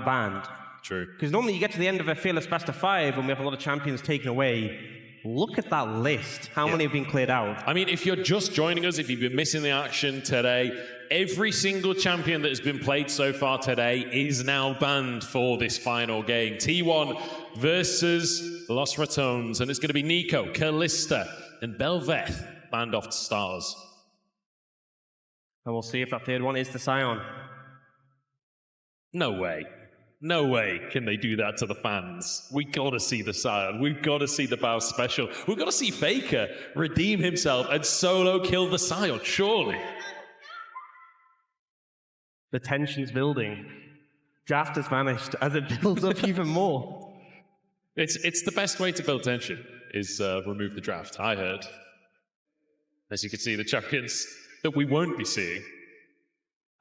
banned. True. Because normally you get to the end of a Fearless best of 5 and we have a lot of champions taken away. Look at that list. How many have been cleared out? I mean, if you're just joining us, if you've been missing the action today, every single champion that has been played so far today is now banned for this final game. T1 versus Los Ratones, and it's going to be Nico, Kalista, and Belveth banned off to Stars. And we'll see if that third one is the Scion. No way. No way can they do that to the fans. We gotta see the Scion. We've gotta see the Bow special. We've gotta see Faker redeem himself and solo kill the Scion, surely. The tension's building. Draft has vanished as it builds up even more. It's the best way to build tension, is remove the draft, I heard. As you can see, the champions that we won't be seeing.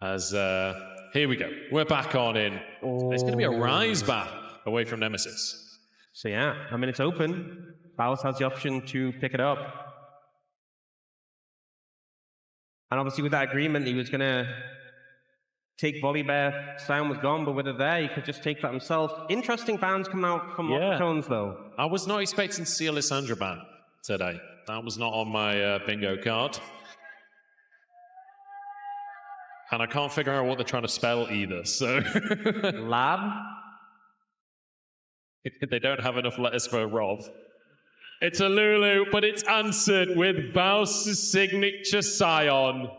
As, here we go. We're back on in. It's going to be a rise back away from Nemesis. So yeah, I mean, it's open. Baus has the option to pick it up. And obviously with that agreement, he was going to take Volibear. Sion was gone, but with it there, he could just take that himself. Interesting bans coming out from Ratones, though. I was not expecting to see a Lissandra ban today. That was not on my bingo card. And I can't figure out what they're trying to spell either, so... Lab? They don't have enough letters for Rob. It's a Lulu, but it's answered with Baus' signature Scion.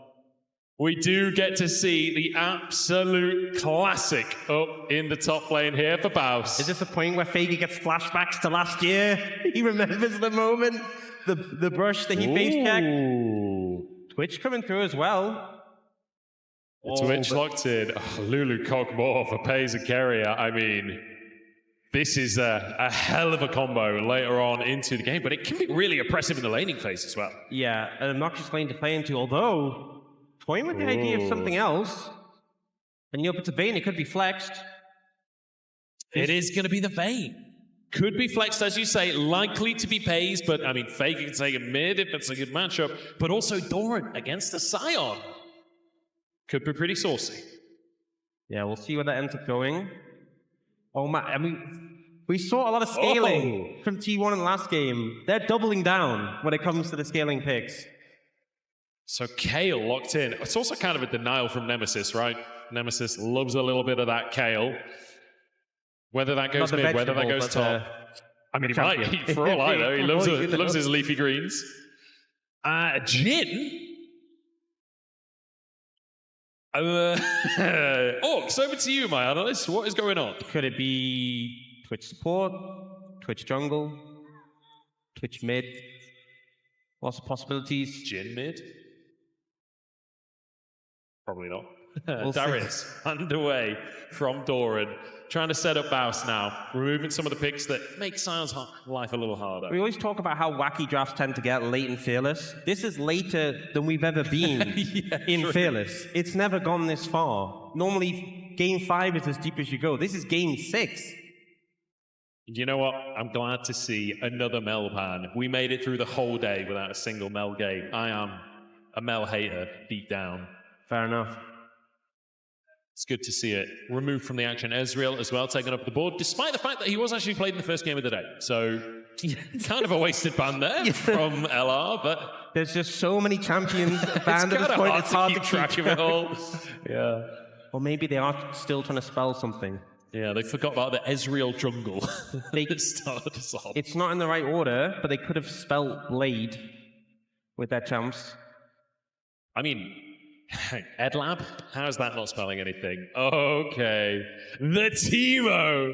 We do get to see the absolute classic up in the top lane here for Baus. Is this a point where Faggy gets flashbacks to last year? He remembers the moment, the brush that he face checked. Twitch coming through as well. Twitch locked in. Oh, Lulu Cockmore for Pays and Carrier. I mean, this is a hell of a combo later on into the game, but it can be really oppressive in the laning phase as well. Yeah, an obnoxious lane to play into, although toying with the idea of something else, and if it's a Vayne, it could be flexed. It is going to be the Vayne. Could be flexed, as you say, likely to be Pays, but I mean, Faker can take a mid if it's a good matchup, but also Doran against the Scion. Could be pretty saucy. Yeah, we'll see where that ends up going. Oh man, I mean, we saw a lot of scaling from T1 in the last game. They're doubling down when it comes to the scaling picks. So Kale locked in. It's also kind of a denial from Nemesis, right? Nemesis loves a little bit of that Kale. Whether that goes mid, whether that goes top. I mean, he might, for all I know. He loves his leafy greens. Jin? Orcs, over to you, my analyst. What is going on? Could it be Twitch support, Twitch jungle, Twitch mid? Lots of possibilities. Jin mid? Probably not. We'll Darius, underway from Doran. Trying to set up Baus now, removing some of the picks that make Sion's life a little harder. We always talk about how wacky drafts tend to get late in Fearless. This is later than we've ever been in Fearless. It's never gone this far. Normally, game 5 is as deep as you go. This is game 6. You know what? I'm glad to see another Mel ban. We made it through the whole day without a single Mel game. I am a Mel hater deep down. Fair enough. It's good to see it removed from the action. Ezreal as well, taken up the board, despite the fact that he was actually played in the first game of the day. So, kind of a wasted ban there from LR, but... There's just so many champions banned at this point, it's hard to keep track of it all. Yeah. Or maybe they are still trying to spell something. Yeah, they forgot about the Ezreal jungle. They started us off. It's not in the right order, but they could have spelled Blade with their champs. I mean... Edlab? How is that not spelling anything? Okay. The Teemo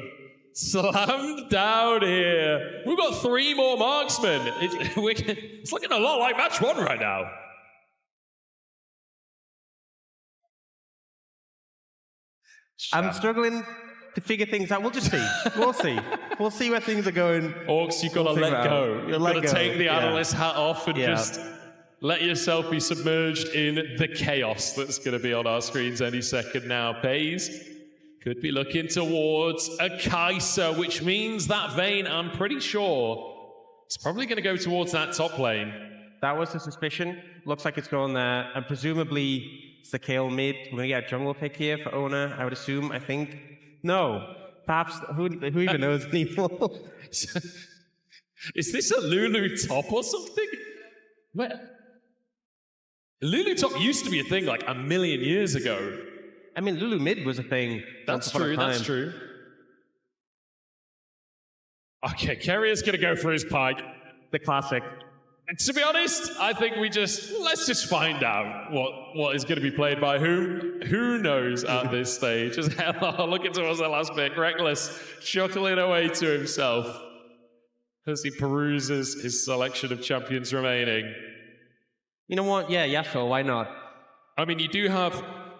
slammed down here. We've got 3 more marksmen. It's looking a lot like match 1 right now. I'm struggling to figure things out. We'll just see. We'll see. We'll see where things are going. Orcs, you've got to let go. You've got to take the analyst hat off and just... let yourself be submerged in the chaos that's going to be on our screens any second now. Pays could be looking towards a Kai'Sa, which means that Vayne, I'm pretty sure, is probably going to go towards that top lane. That was the suspicion. Looks like it's going there. And presumably, it's the Kale mid. We're going to get a jungle pick here for Ona, I would assume, I think. No. Perhaps, who even knows anymore? Is this a Lulu top or something? Where? Lulu top used to be a thing like a million years ago. I mean, Lulu mid was a thing. That's true, that's true. Okay, Carrier's gonna go for his pike. The classic. And to be honest, I think let's just find out what is gonna be played by who. Who knows at this stage? As LR looking towards the last pick, Reckless chuckling away to himself as he peruses his selection of champions remaining. You know what? Yeah, Yasuo, why not? I mean, you do have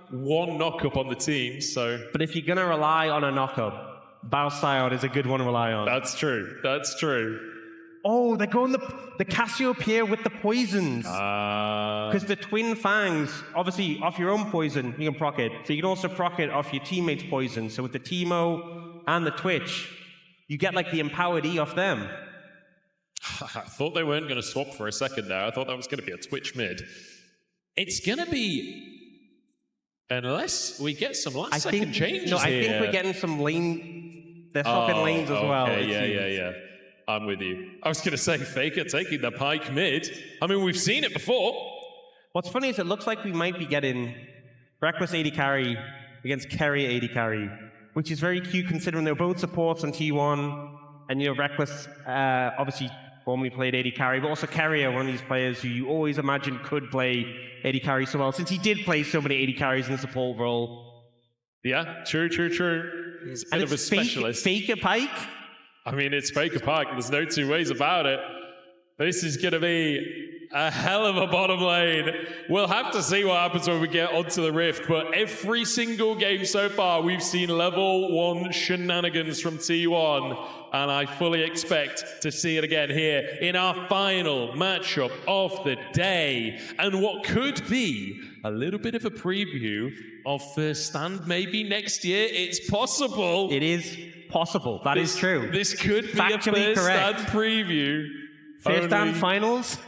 one knock-up on the team, so... But if you're gonna rely on a knock-up, Bao Sion is a good one to rely on. That's true. That's true. Oh, they're going the Cassiopeia with the poisons. Because the Twin Fangs, obviously, off your own poison, you can proc it. So you can also proc it off your teammate's poison. So with the Teemo and the Twitch, you get like the empowered E off them. I thought they weren't going to swap for a second there. I thought that was going to be a Twitch mid. It's going to be... Unless we get some last-second changes No, I here. think we're getting some lane... They're swapping lanes as well. Yeah. I'm with you. I was going to say, Faker taking the pike mid. I mean, we've seen it before. What's funny is it looks like we might be getting Reckless AD carry against Carrier AD carry, which is very cute considering they're both supports on T1, and, you know, Reckless obviously formerly played AD carry, but also Carrier, one of these players who you always imagine could play AD carry so well, since he did play so many AD carries in the support role. Yeah, true. He's a bit of a specialist. Faker Pike? I mean, it's Faker Pike. There's no two ways about it. This is going to be a hell of a bottom lane. We'll have to see what happens when we get onto the Rift, but every single game so far, we've seen level 1 shenanigans from T1, and I fully expect to see it again here in our final matchup of the day, and what could be a little bit of a preview of First Stand maybe next year. It's possible. It is possible. That is true. This could be Factually a First correct. Stand preview. First Stand finals?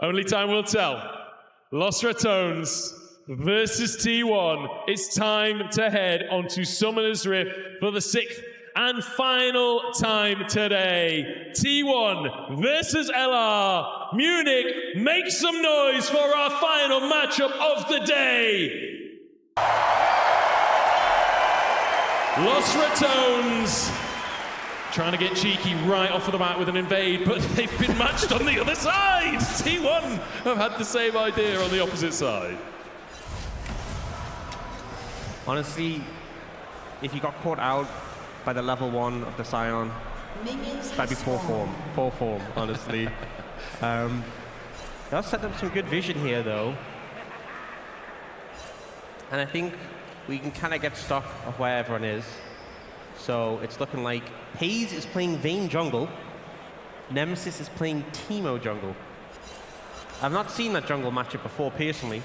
Only time will tell. Los Ratones versus T1. It's time to head onto Summoner's Rift for the 6th and final time today. T1 versus LR. Munich, make some noise for our final matchup of the day. Los Ratones trying to get cheeky right off of the bat with an invade, but they've been matched on the other side. T1 have had the same idea on the opposite side. Honestly, if you got caught out by the level 1 of the Scion, that'd be poor form, honestly. They'll set up some good vision here, though. And I think we can kind of get stuck of where everyone is. So it's looking like Hayes is playing Vayne jungle. Nemesis is playing Teemo jungle. I've not seen that jungle matchup before, personally.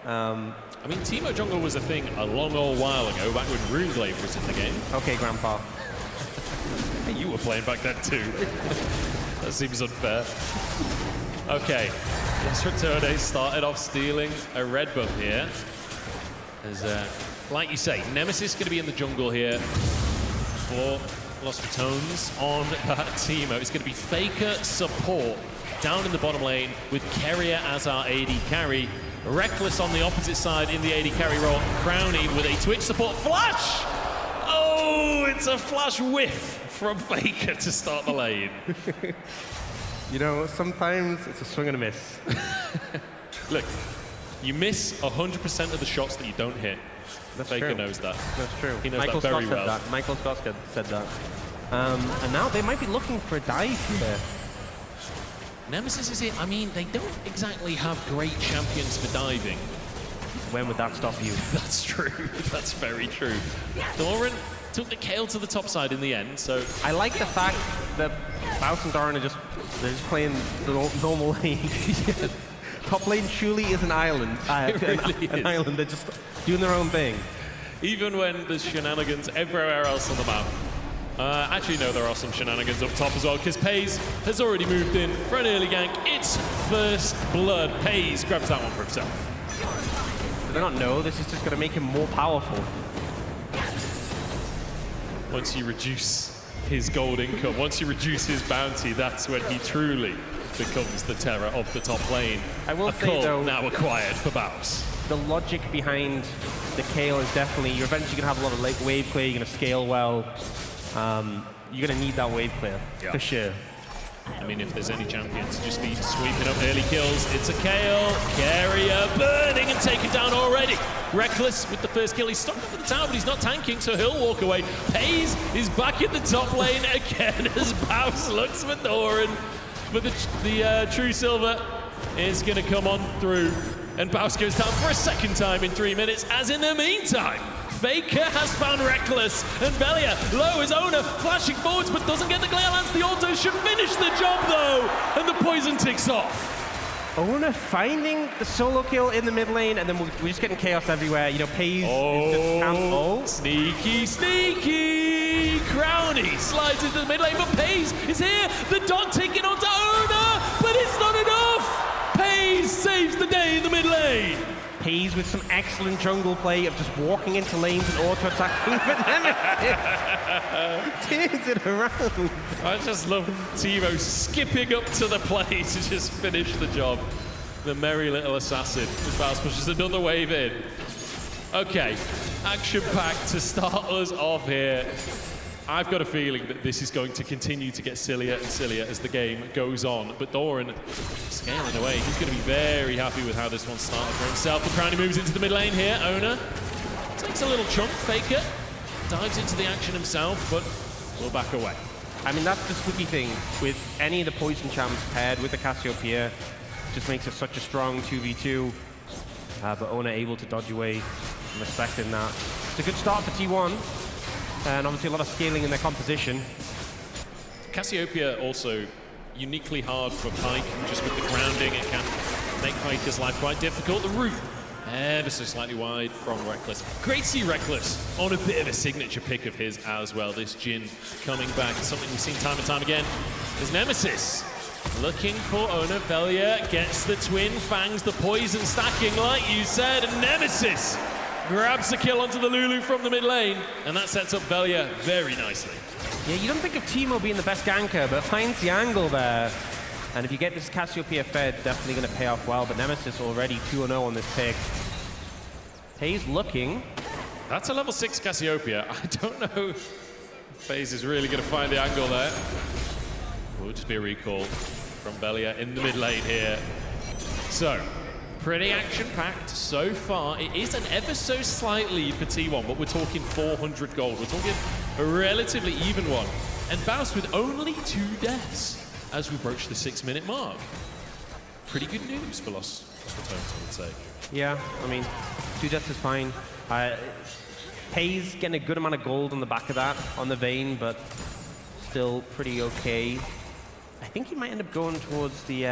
I mean, Teemo jungle was a thing a long old while ago, back when Runeglaive was in the game. Okay, Grandpa. You were playing back then too. That seems unfair. Okay, Los Ratones started off stealing a red buff here. As, like you say, Nemesis going to be in the jungle here for Los Ratones on that Teemo. It's going to be Faker support down in the bottom lane with Carrier as our AD carry. Reckless on the opposite side in the AD carry role. Crowny with a Twitch support flash! Oh, it's a flash whiff from Faker to start the lane. You know, sometimes it's a swing and a miss. Look, you miss 100% of the shots that you don't hit. Faker knows that. That's true. He knows that very well. Michael Scott said that. And now they might be looking for a dive here. Nemesis is it. I mean, they don't exactly have great champions for diving. When would that stop you? That's true. That's very true. Doran took the Kale to the top side in the end, so... I like the fact that Baus and Doran are just playing the normal lane. Top lane truly is an island. An island. They're just doing their own thing. Even when there's shenanigans everywhere else on the map. Actually, no, there are some shenanigans up top as well, because Pays has already moved in for an early gank. It's first blood. Pays grabs that one for himself. Do they not know this is just going to make him more powerful? once you reduce his gold income, once you reduce his bounty, that's when he truly becomes the terror of the top lane. I will say, though, now acquired for Baus. The logic behind the Kayle is definitely, you're eventually going to have a lot of wave clear, you're going to scale well. You're going to need that wave clear, for sure. I mean, if there's any champion to just be sweeping up early kills, it's a Kayle. Carrier burning and taken down already. Reckless with the first kill. He's stuck up at the tower, but he's not tanking, so he'll walk away. Pays is back in the top lane again as Baus looks for Doran. But the True Silver is going to come on through. And Baus goes down for a second time in 3 minutes, as in the meantime, Faker has found Reckless, and Belia low as Owner, flashing forwards, but doesn't get the Glare Lance. The auto should finish the job, though, and the poison ticks off. Owner finding the solo kill in the mid lane, and then we're just getting chaos everywhere. You know, Pays sneaky, sneaky! Crowny slides into the mid lane, but Pays is here. The dot taking onto Owner, but it's not enough. Pays saves the day in the mid lane. Pays with some excellent jungle play of just walking into lanes and auto-attacking, but Nemesis turns it around. I just love Teemo skipping up to the play to just finish the job. The merry little assassin. Baus pushes another wave in. Okay, action-packed to start us off here. I've got a feeling that this is going to continue to get sillier and sillier as the game goes on. But Doran scaling away. He's going to be very happy with how this one started for himself. The Crowny moves into the mid lane here. Owner takes a little chunk. Faker dives into the action himself, but will back away. I mean, that's the spooky thing with any of the poison champs paired with the Cassiopeia. Just makes it such a strong 2v2. But Owner able to dodge away. I'm respecting that. It's a good start for T1. And obviously a lot of scaling in their composition. Cassiopeia also uniquely hard for Pyke, just with the grounding. It can make Pyke's life quite difficult. The root ever so slightly wide from Reckless. Great to see Reckless on a bit of a signature pick of his as well. This Jhin coming back, something we've seen time and time again. There's Nemesis looking for Owner. Belia gets the twin fangs, the poison stacking like you said, and Nemesis grabs the kill onto the Lulu from the mid lane, and that sets up Belia very nicely. Yeah, you don't think of Teemo being the best ganker, but finds the angle there. And if you get this Cassiopeia fed, definitely going to pay off well, but Nemesis already 2-0 on this pick. Hayes looking. That's a level 6 Cassiopeia. I don't know if FaZe is really going to find the angle there. Will just be a recall from Belia in the mid lane here. So, pretty action-packed so far. It is an ever so slight lead for T1, but we're talking 400 gold. We're talking a relatively even one. And Baus with only 2 deaths as we broach the 6-minute mark. Pretty good news for Lost Ratones, I would say. Yeah, I mean, 2 deaths is fine. Hayes getting a good amount of gold on the back of that, on the Vayne, but still pretty okay. I think he might end up going towards the...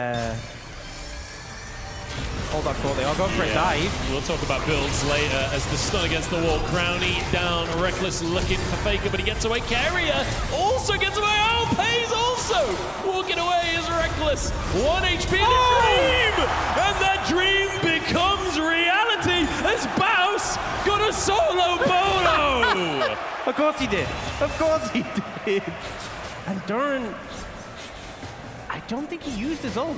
Hold that thought, they are going for a dive. We'll talk about builds later as the stun against the wall. Crowny down, Reckless looking for Faker, but he gets away. Carrier also gets away. Oh, Pays also walking away as Reckless. 1 HP in a dream! And that dream becomes reality as Baus got a solo bono! Of course he did. Of course he did. And Doran, I don't think he used his ult.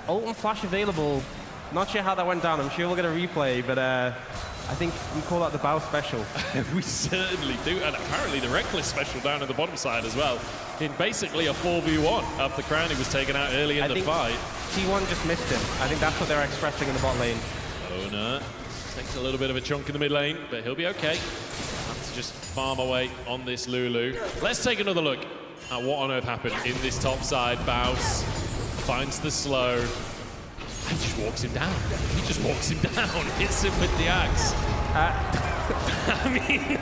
Ult and flash available. Not sure how that went down. I'm sure we'll get a replay, but I think we call that the Baus special. We certainly do, and apparently the Reckless special down at the bottom side as well. In basically a 4v1 after Crowny was taken out early in the fight. T1 just missed him. I think that's what they're expressing in the bot lane. Owner takes a little bit of a chunk in the mid lane, but he'll be okay. Have to just farm away on this Lulu. Let's take another look at what on earth happened in this top side. Baus finds the slow, and just walks him down. He just walks him down, hits him with the axe. I mean,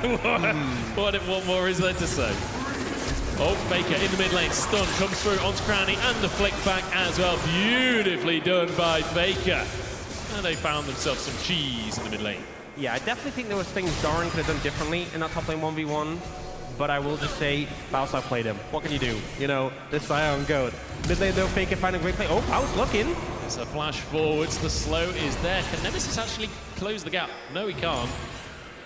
what more is there to say? Oh, Faker in the mid lane, stun comes through onto Crowny, and the flick back as well. Beautifully done by Faker. And they found themselves some cheese in the mid lane. Yeah, I definitely think there was things Doran could have done differently in that top lane 1v1. But I will just say, Baus outplayed him. What can you do? You know, this Sion goat. Mid lane though, Faker finding a great play. Oh, Baus looking. It's a flash forwards, the slow is there. Can Nemesis actually close the gap? No, he can't.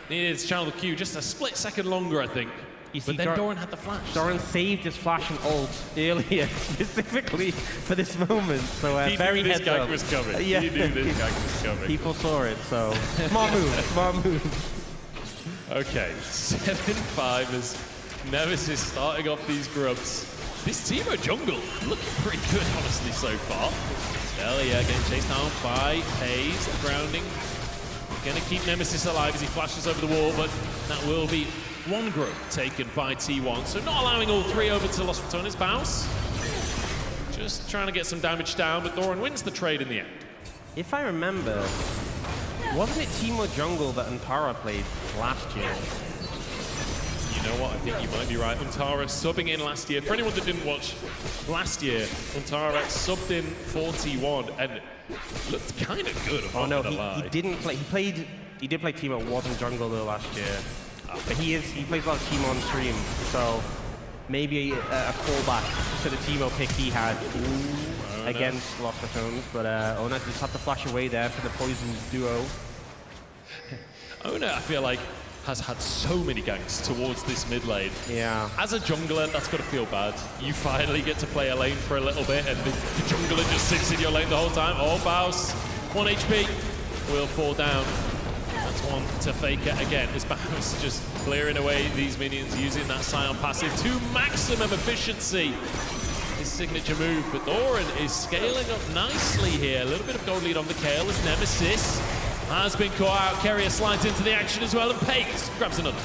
Needed to channel the Q just a split second longer, I think. But then Doran had the flash. Doran saved his flash and ult earlier, specifically for this moment. So he very knew this heads guy up. was coming. Yeah. He knew this guy was coming. People saw it, so smart move, smart move. Okay, 7-5 as Nemesis starting off these grubs. This Teemo jungle looking pretty good, honestly, so far. Elia getting chased down by FaZe, the grounding. Gonna keep Nemesis alive as he flashes over the wall, but that will be one grub taken by T1. So not allowing all three over to Los Ratones. Bounce. Just trying to get some damage down, but Doran wins the trade in the end. If I remember, wasn't it Teemo jungle that Antara played last year? You know what? I think you might be right. Antara subbing in last year. For anyone that didn't watch last year, Antara subbed in 41 and looked kind of good. Oh no, he didn't play. He did play Teemo. Wasn't jungle though last year. But he plays a lot of Teemo on stream, so maybe a callback to the Teemo pick he had against Los Ratones. But Ona just had to flash away there for the poison duo. Ona, I feel like, has had so many ganks towards this mid lane. Yeah. As a jungler, that's got to feel bad. You finally get to play a lane for a little bit, and the jungler just sits in your lane the whole time. Oh, Baus, 1 HP, will fall down. That's one to Faker again. As Baus just clearing away these minions using that Scion passive to maximum efficiency. His signature move, but Doran is scaling up nicely here. A little bit of gold lead on the Kayle as Nemesis has been caught out. Carrier slides into the action as well, and FaZe grabs another.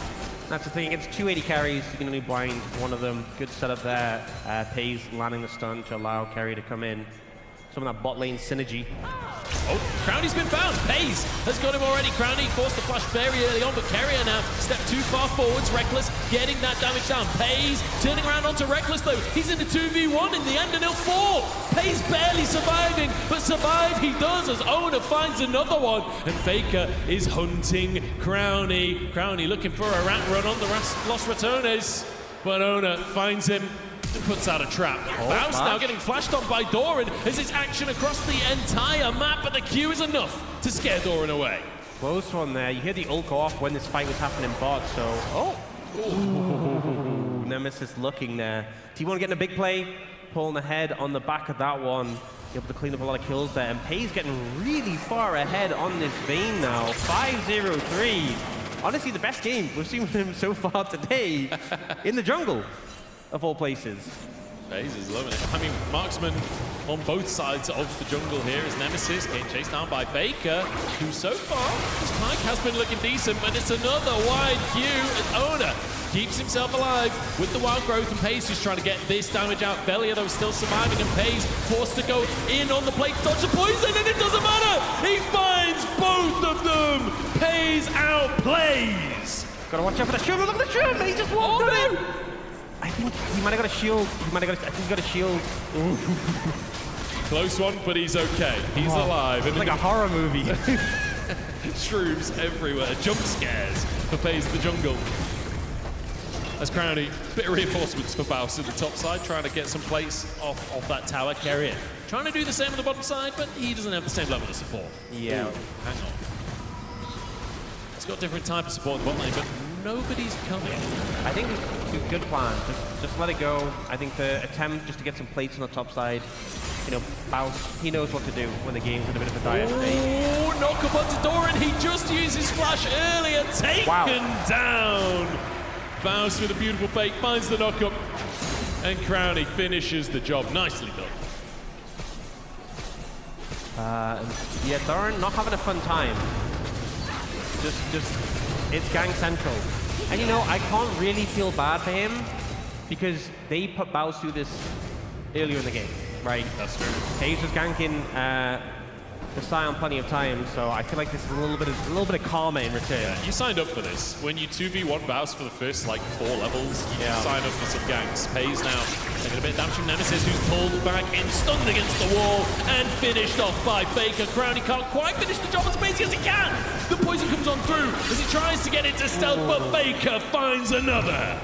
That's the thing, against 280 carries, you can only blind one of them. Good setup there. FaZe landing the stun to allow Carrier to come in. Some of that bot lane synergy. Oh, Crowny's been found. FaZe has got him already. Crowny forced the flash very early on, but Carrier now stepped too far forwards. Reckless getting that damage down. FaZe turning around onto Reckless though. He's in the 2v1 in the end, and he'll fall. FaZe barely surviving, but survive he does as Ona finds another one. And Faker is hunting Crowny. Crowny looking for a rat run on the Los Ratones, but Ona finds him and puts out a trap. Baus now getting flashed on by Doran as it's action across the entire map, but the Q is enough to scare Doran away. Close one there. You hear the ult go off when this fight was happening bot, so... Oh! Nemesis looking there. T1 getting a big play, pulling ahead on the back of that one. Able to clean up a lot of kills there, and FaZe getting really far ahead on this Vayne now. 5-0-3. Honestly, the best game we've seen from him so far today in the jungle. Of all places. FaZe is loving it. I mean, marksman on both sides of the jungle here is Nemesis getting chased down by Faker, who so far, his pike has been looking decent, but it's another wide Q, and Ona keeps himself alive with the wild growth, and FaZe just trying to get this damage out. Velia, though, still surviving, and FaZe forced to go in on the plate to dodge the poison, and it doesn't matter! He finds both of them! FaZe outplays! Gotta watch out for the shield, look at the shield, he just walked in! I think he might have got a shield. I think he got a shield. Close one, but he's okay. He's alive. It's like a horror movie. Shrooms everywhere. Jump scares for FaZe the jungle. As Crowny, bit of reinforcements for Baus at the top side, trying to get some plates off that tower carrier. Trying to do the same on the bottom side, but he doesn't have the same level of support. Yeah. Ooh, hang on. He's got different type of support in the bot lane, but nobody's coming. I think it's a good plan. Just let it go. I think the attempt just to get some plates on the top side. You know, Baus, he knows what to do when the game's in a bit of a dire state. Oh, knock up onto Doran. He just used his flash earlier. Taken down. Baus with a beautiful fake, finds the knock up. And Crowny finishes the job. Nicely done. Yeah, Doran not having a fun time. It's gang central. And you know, I can't really feel bad for him because they put Baus through this earlier in the game, right? That's true. FaZe was ganking the Scion plenty of times, so I feel like this is a little bit of karma in return. Yeah, you signed up for this. When you 2v1 Baus for the first like 4 levels, you sign up for some ganks. FaZe now taking a bit of damage from Nemesis, who's pulled back in, stunned against the wall, and finished off by Faker. Crowny can't quite finish the job as amazing as he can. The poison comes on through as he tries to get into stealth, but Faker finds another.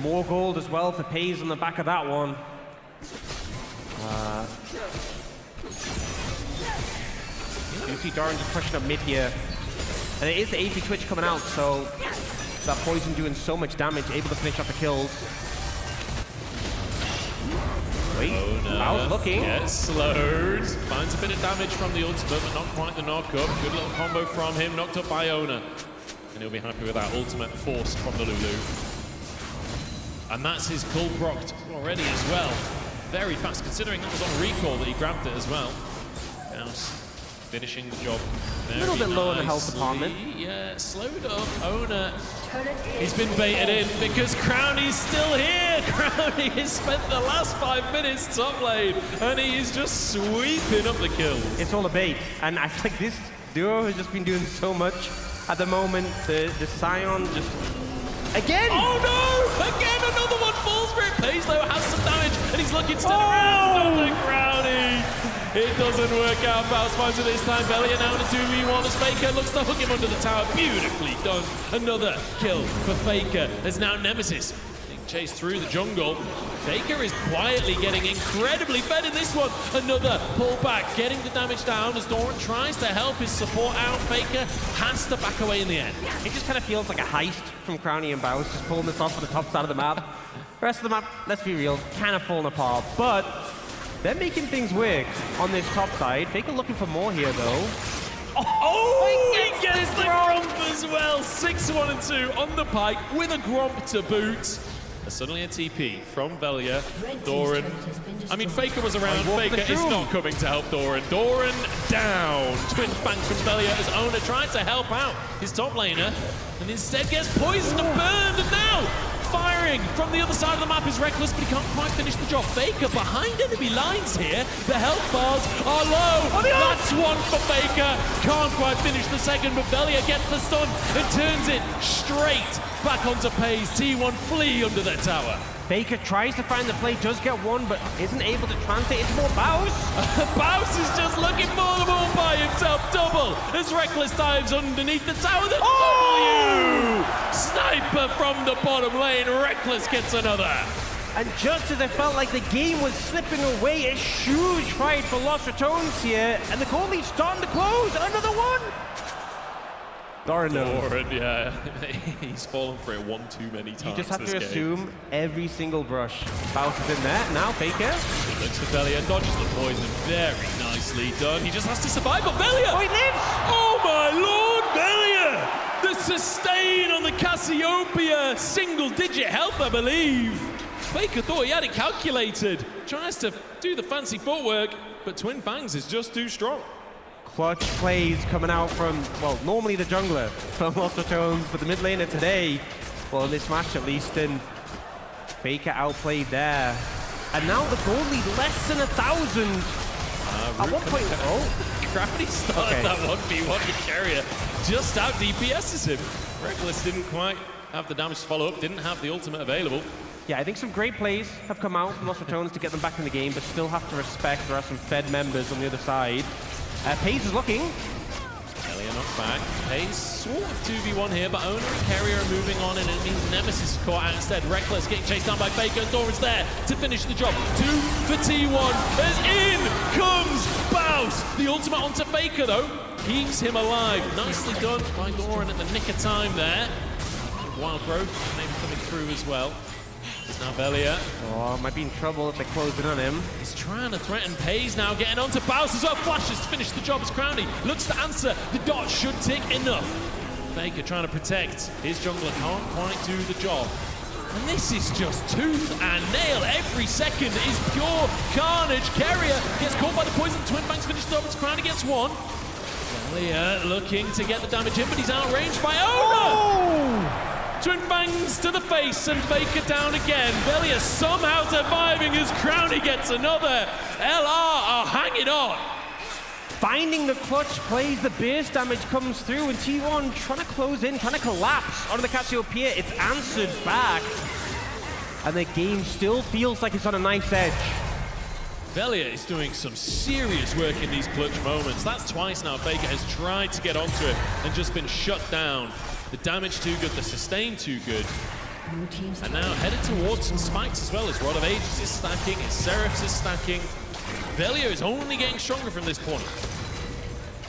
More gold as well for FaZe on the back of that one. You see Doran just pushing up mid here. And it is the AP Twitch coming out, so that poison doing so much damage, able to finish off the kills. Wait, Baus looking. Gets slowed. Finds a bit of damage from the ultimate, but not quite the knock-up. Good little combo from him, knocked up by Ona. And he'll be happy with that ultimate force from the Lulu. And that's his cull procced already as well. Very fast, considering that was on recall that he grabbed it as well. Baus finishing the job very a little bit low in the health department. Yeah, slowed up. Ona, he's been baited in because Crownie's still here. Crownie has spent the last 5 minutes top lane, and he is just sweeping up the kills. It's all a bait, and I think this duo has just been doing so much at the moment. The Scion just... Again! Oh no! Again, another one falls for it. Pays though has some damage, and he's looking to turn around. Another Crownie! It doesn't work out. Baus finds it this time. Velia now in a 2v1 as Faker looks to hook him under the tower. Beautifully done. Another kill for Faker. There's now Nemesis being chased through the jungle. Faker is quietly getting incredibly fed in this one. Another pullback, getting the damage down as Doran tries to help his support out. Faker has to back away in the end. It just kind of feels like a heist from Crownie and Baus, just pulling this off for the top side of the map. The rest of the map, let's be real, kind of falling apart, but they're making things work on this top side. Faker looking for more here, though. Oh, he gets the Gromp as well. 6-1 and 2 on the pike with a Gromp to boot. Suddenly a TP from Velia. Doran. I mean, Faker was around. Faker is not coming to help Doran. Doran down. Twin bang from Velia as Ona tried to help out his top laner and instead gets poisoned and burned. And now firing from the other side of the map is Reckless, but he can't quite finish the job. Faker behind enemy lines here. The health bars are low. That's one for Faker. Can't quite finish the second, but Velia gets the stun and turns it straight back onto Pays. T1 flee under their tower. Faker tries to find the play, does get one, but isn't able to translate into more Baus. Baus is just looking for them all by himself. Double as Reckless dives underneath the tower. The W! Sniper from the bottom lane. Reckless gets another. And just as I felt like the game was slipping away, a huge fight for Lost Ratones here, and the goal lead's starting to close. Another one. Doran, yeah. He's fallen for it one too many times. You just have to assume every single brush. Baus is in there. Now Faker. He looks for Velia, dodges the poison. Very nicely done. He just has to survive, but Velia! Oh, he lives! Oh my lord, Velia! The sustain on the Cassiopeia. Single-digit health, I believe. Faker thought he had it calculated. Tries to do the fancy footwork, but Twin Fangs is just too strong. Clutch plays coming out from, well, normally the jungler from Lost Ratones, but the mid laner today, well, in this match at least, and Faker outplayed there. And now the goal lead less than 1,000. At one point, Gravity started that 1v1 with Carrier. Just out DPS's him. Reckless didn't quite have the damage to follow up, didn't have the ultimate available. Yeah, I think some great plays have come out from Lost Ratones to get them back in the game, but still have to respect there are some Fed members on the other side. Pays is looking. Velia knocked back. Pays sort of 2v1 here, but Ona and Carrier are moving on, and it means Nemesis is caught out instead. Reckless getting chased down by Faker, and Doran's there to finish the job. 2 for T1 as in comes Baus. The ultimate onto Faker, though, keeps him alive. Nicely done by Doran at the nick of time there. Wild growth maybe coming through as well. It's now Velia. Oh, might be in trouble if they close in on him. He's trying to threaten Pays now, getting onto Baus as well. Flashes to finish the job as Crownie looks to answer. The dot should tick enough. Faker trying to protect. His jungler can't quite do the job. And this is just tooth and nail. Every second is pure carnage. Carrier gets caught by the poison. Twin Fangs finished the job as Crownie gets one. Velia looking to get the damage in, but he's outranged by Ona! Oh! Twin Fangs to the face and Faker down again. Velia somehow surviving as Crownie gets another. LR are hanging on. Finding the clutch plays, the burst damage comes through, and T1 trying to close in, trying to collapse onto the Cassiopeia. It's answered back. And the game still feels like it's on a knife's edge. Velia is doing some serious work in these clutch moments. That's twice now Faker has tried to get onto it and just been shut down. The damage too good, the sustain too good. And now headed towards some spikes as well as Rod of Ages is stacking, his Seraphs is stacking. Velia is only getting stronger from this point.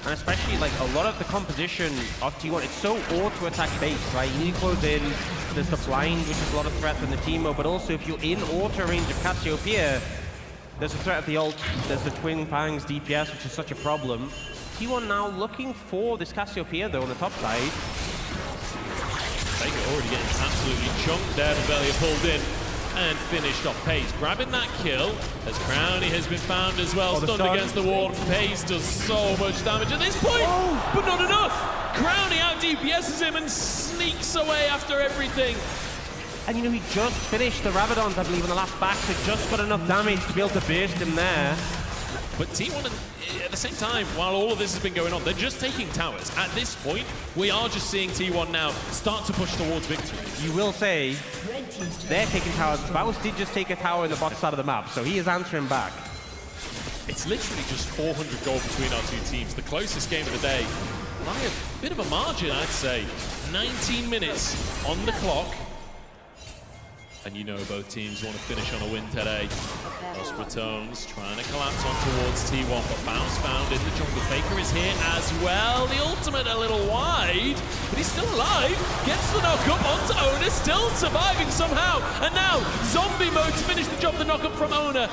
And especially like a lot of the composition of T1, it's so auto-attack based, right? You need to close in, there's the blind, which is a lot of threat from the Teemo, but also if you're in auto range of Cassiopeia, there's a threat of the ult, there's the Twin Fangs DPS, which is such a problem. T1 now looking for this Cassiopeia though on the top side. Faker already getting absolutely chunked there, but Velia pulled in and finished off Pace. Grabbing that kill as Crownie has been found as well. Stunned against the wall. Pace does so much damage at this point, but not enough. Crownie out DPSs him and sneaks away after everything. And you know, he just finished the Rabadons, I believe, in the last back, so just got enough damage to be able to burst him there. But T1, at the same time, while all of this has been going on, they're just taking towers. At this point, we are just seeing T1 now start to push towards victory. You will say they're taking towers. Baus did just take a tower in the bottom side of the map, so he is answering back. It's literally just 400 gold between our two teams. The closest game of the day, by a bit of a margin, I'd say. 19 minutes on the clock. And you know both teams want to finish on a win today. Ratones trying to collapse on towards T1, but Bounce found in the jungle. Faker is here as well. The ultimate a little wide, but he's still alive. Gets the knock-up onto Owner, still surviving somehow. And now, zombie mode to finish the job. The knock-up from Owner.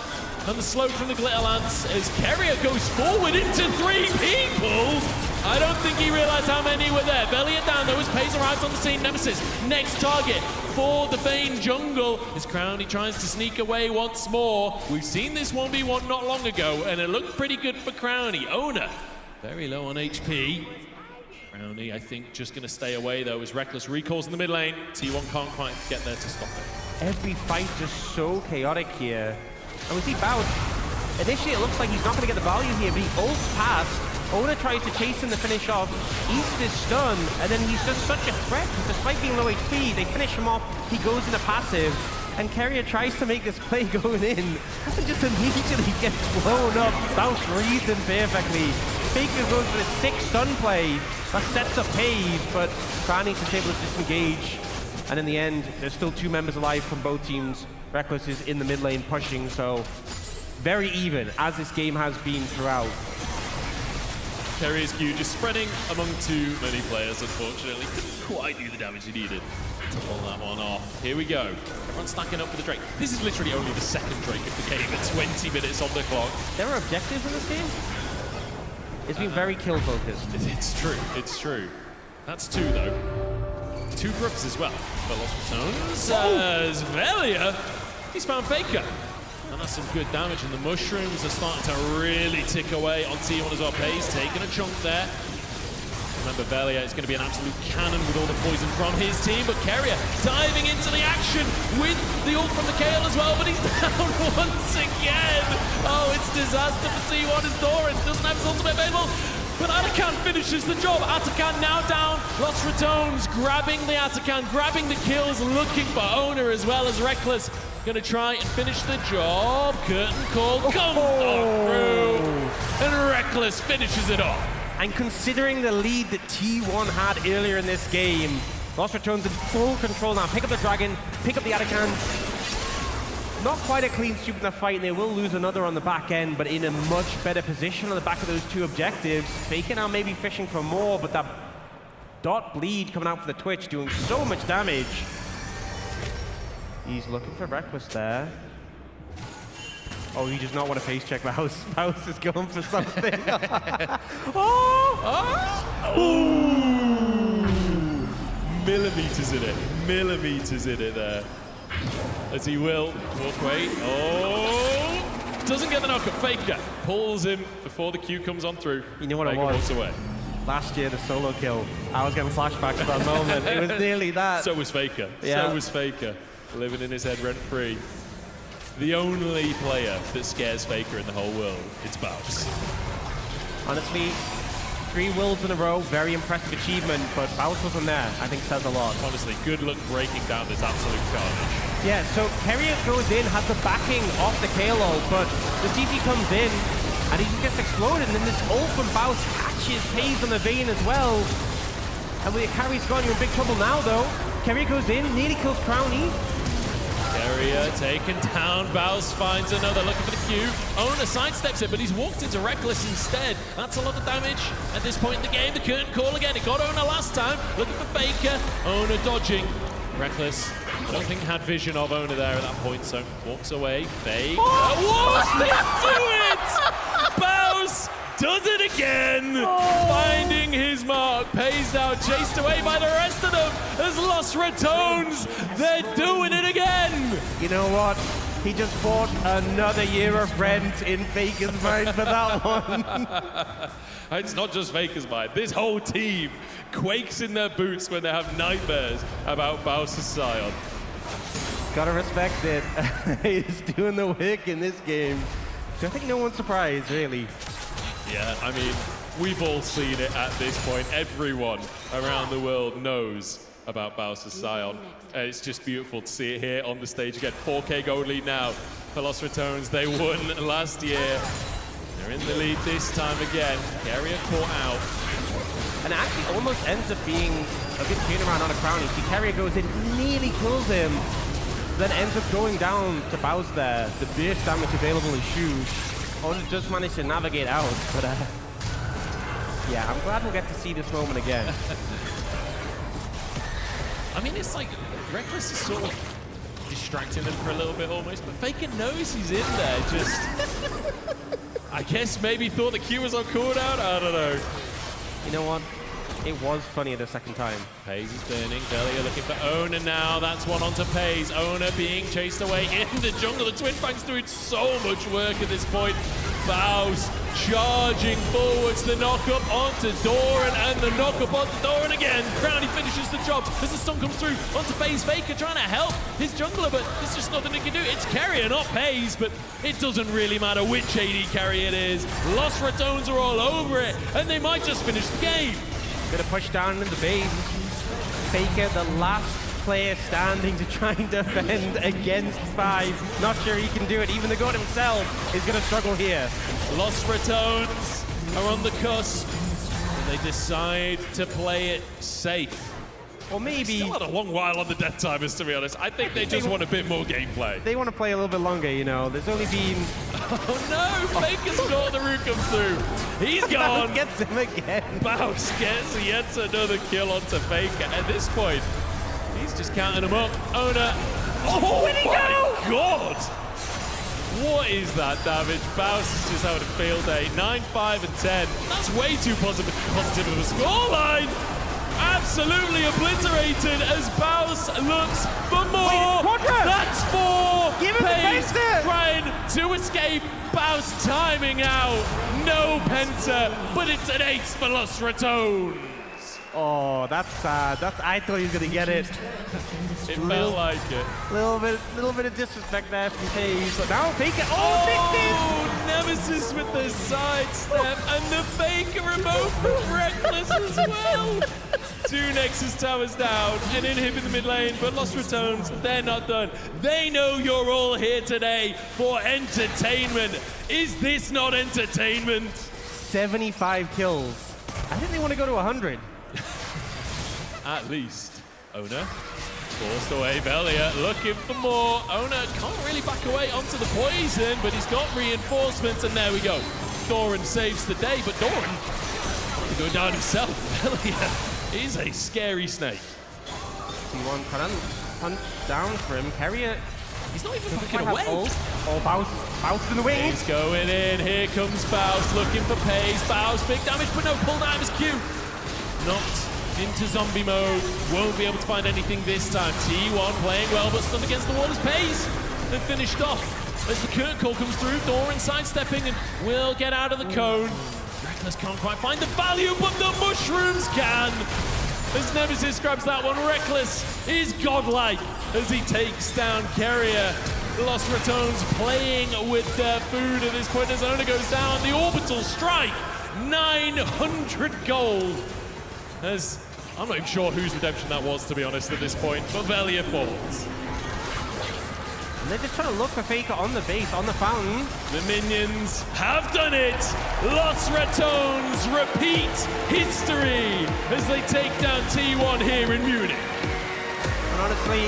And the slow from the Glitter Lance as Keria goes forward into 3 people. I don't think he realized how many were there. Velia down though as Pace arrives on the scene. Nemesis, next target for the Vayne jungle as Crownie tries to sneak away once more. We've seen this 1v1 not long ago and it looked pretty good for Crownie. Owner, very low on HP. Crownie, I think, just going to stay away though as Reckless recalls in the mid lane. T1 can't quite get there to stop it. Every fight just so chaotic here. And we see Baus. Initially it looks like he's not going to get the value here, but he ults past. Owner tries to chase him to finish off. East is stunned, and then he's just such a threat. Despite being low HP, they finish him off. He goes into passive, and Keria tries to make this play going in, and just immediately gets blown up. Baus reads him perfectly. Faker goes for the 6 stun play. That sets up Pave, but Crownie is able to disengage. And in the end, there's still 2 members alive from both teams. Reckless is in the mid lane pushing, so very even, as this game has been throughout. Keria's Q just spreading among too many players, unfortunately. Couldn't quite do the damage he needed to pull that one off. Here we go. Everyone's stacking up for the Drake. This is literally only the second Drake of the game at 20 minutes on the clock. There are objectives in this game? It's been very kill focused. It's true, it's true. That's 2 though. 2 groups as well. But Lost Ratones as Velia, he's found Faker. And that's some good damage, and the mushrooms are starting to really tick away on T1 as well. Pace taking a chunk there. Remember, Velia is going to be an absolute cannon with all the poison from his team, but Keria diving into the action with the ult from the Kayle as well, but he's down once again. Oh, it's disaster for T1 as Doran doesn't have his ultimate available. But Atakan finishes the job. Atakan now down. Lost Ratones grabbing the Atakan, grabbing the kills, looking for Owner as well as Reckless. Going to try and finish the job. Curtain call comes through. And Reckless finishes it off. And considering the lead that T1 had earlier in this game, Lost Ratones in full control now. Pick up the Dragon, pick up the Atakan. Not quite a clean sweep in the fight, and they will lose another on the back end, but in a much better position on the back of those 2 objectives. Faker now maybe fishing for more, but that dot bleed coming out for the Twitch doing so much damage. He's looking for Reckless there. Oh, he does not want to face check Baus. Baus is going for something. Millimeters in it. Millimeters in it there. As he will walk away. Oh! Doesn't get the knock-up. Faker pulls him before the Q comes on through. You know what Faker it was? walks away. Last year, the solo kill. I was getting flashbacks to that moment. It was nearly that. So was Faker. Yeah. So was Faker. Living in his head rent-free. The only player that scares Faker in the whole world, it's Baus. Honestly, 3 worlds in a row, very impressive achievement, but Baus wasn't there. I think says a lot. Honestly, good luck breaking down this absolute carnage. Yeah, so Keria goes in, has the backing off the Kayle ult, but the CC comes in, and he just gets exploded, and then this ult from Baus catches Paze on the Vayne as well. And with your carry's gone, you're in big trouble now, though. Keria goes in, nearly kills Crownie. Area taken down. Baus finds another, looking for the Q. Owner sidesteps it, but he's walked into Reckless instead. That's a lot of damage at this point in the game. The curtain call again. It got Owner last time. Looking for Faker. Owner dodging. Reckless, I don't think had vision of Owner there at that point, so walks away. Faker. What? They do it! Baus does it again! Finding his mark. Pays now, chased away by the rest of them. Has lost Ratones. They're doing it again! You know what? He just bought another year of rent in Faker's mind for that one. It's not just Faker's mind. This whole team quakes in their boots when they have nightmares about Baus's Scion. Gotta respect it. He's doing the work in this game. I think no one's surprised, really. Yeah, I mean, we've all seen it at this point. Everyone around the world knows about Baus's Scion. It's just beautiful to see it here on the stage again. 4K gold lead now for Los Ratones. They won last year. They're in the lead this time again. Carrier caught out. And it actually almost ends up being a good turnaround on a crown. You see Carrier goes in, nearly kills him, then ends up going down to Baus there. The burst damage available is huge. Owner does manage to navigate out, but yeah, I'm glad we'll get to see this moment again. I mean, it's like Reckless is sort of distracting them for a little bit almost, but Faker knows he's in there. Just, I guess maybe thought the Q was on cooldown. I don't know. You know what? It was funny the second time. Pays is burning. Velia looking for Owner now. That's one onto Pays. Owner being chased away in the jungle. The Twin Fangs doing so much work at this point. Baus charging forwards. The knock-up onto Doran and the knock-up onto Doran again. Crowny finishes the job as the stun comes through onto Pays. Faker trying to help his jungler, but there's just nothing he can do. It's Carrier, not Pays, but it doesn't really matter which AD carry it is. Los Ratones are all over it, and they might just finish the game. Bit of push down in the base. Faker, the last player standing to try and defend against 5. Not sure he can do it. Even the god himself is going to struggle here. Los Ratones are on the cusp, and they decide to play it safe. Or maybe... Still had a long while on the death timers, to be honest. I think they just want a bit more gameplay. They want to play a little bit longer, you know. There's only been... Oh no! Faker's got the root come through. He's gone. Baus gets him again. Baus gets yet another kill onto Faker. At this point, he's just counting them up. Owner. Oh, where'd he my God! What is that damage? Baus is just having a field day. 9, 5, and 10. That's way too positive of a scoreline. Absolutely obliterated as Baus looks for more. Wait, that's 4. Give him Pays the penta. trying to escape. Baus timing out. No penta, but it's an ace for Los Ratones. Oh, that's sad. I thought he was going to get it. It felt like it. Little bit of disrespect there from Pays. But now Faker. Oh, Nemesis with the sidestep and the Faker remote from Reckless as well. 2 Nexus towers down and inhib in the mid lane, but Los Ratones, they're not done. They know you're all here today for entertainment. Is this not entertainment? 75 kills. I think they want to go to 100. At least. Owner forced away. Velia looking for more. Owner can't really back away onto the poison, but he's got reinforcements, and there we go. Doran saves the day, but Doran going down himself. Velia is a scary snake. T1 punch down for him. Carrier. He's not even backing away. Oh, Baus in the wings. He's going in. Here comes Baus looking for Pays. Baus, big damage, but no pull down his Q. Knocked into zombie mode. Won't be able to find anything this time. T1 playing well, but stunned against the wall as Pays. They're finished off as the curtain call comes through. Doran sidestepping and will get out of the cone. Reckless can't quite find the value, but the mushrooms can. As Nemesis grabs that one, Reckless is godlike as he takes down Carrier. Los Ratones playing with their food at this point as Owner goes down. The orbital strike, 900 gold. As I'm not even sure whose redemption that was, to be honest, at this point, but Velia falls. And they're just trying to look for Faker on the base, on the fountain. The minions have done it! Los Ratones repeat history as they take down T1 here in Munich. And honestly,